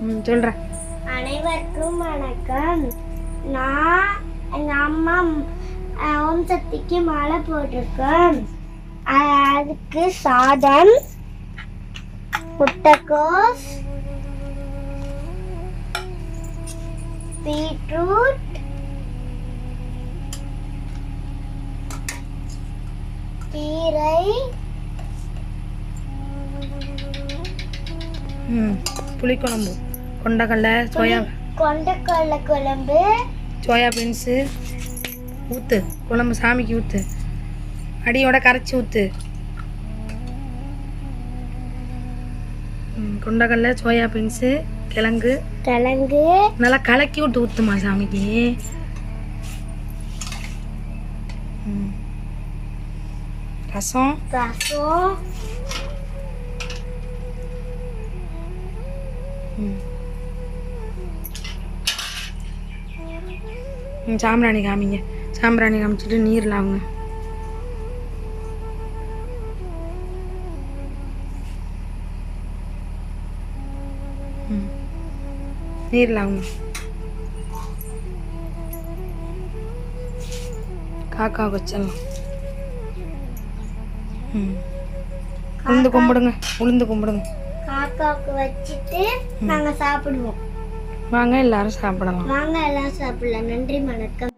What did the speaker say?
சொல்கிறேன். அனைவருக்கும் வணக்கம். நான் எங்கள் அம்மா ஓம் சக்திக்கு மாலை போட்டிருக்கேன். அதுக்கு சாதம், முட்டைக்கோஸ், பீட்ரூட், கீரை, புளிக்குழம்பு, கொண்டக்கடலை, கொண்டக்கடலை குழம்பு, சோயா பீன்ஸு ஊற்று, குழம்பு சாமிக்கு ஊற்று, அடியோட கரைச்சி ஊற்று. கொண்டக்கடலை, சோயா பீன்ஸு, கிழங்கு நல்லா கலக்கி விட்டு ஊற்றுமா சாமிக்கு. ரசம் சாம்பிராணி காமிங்க. சாம்பிராணி காமிச்சிட்டு நீரில் அவங்க நீரில் அவங்க காக்கா வச்சிடலாம். உளுந்து கும்பிடுங்க. காக்காவுக்கு வச்சுட்டு நாங்கள் சாப்பிடுவோம். வாங்க எல்லாரும் சாப்பிடலாம். வாங்க எல்லாம் சாப்பிடலாம். நன்றி, வணக்கம்.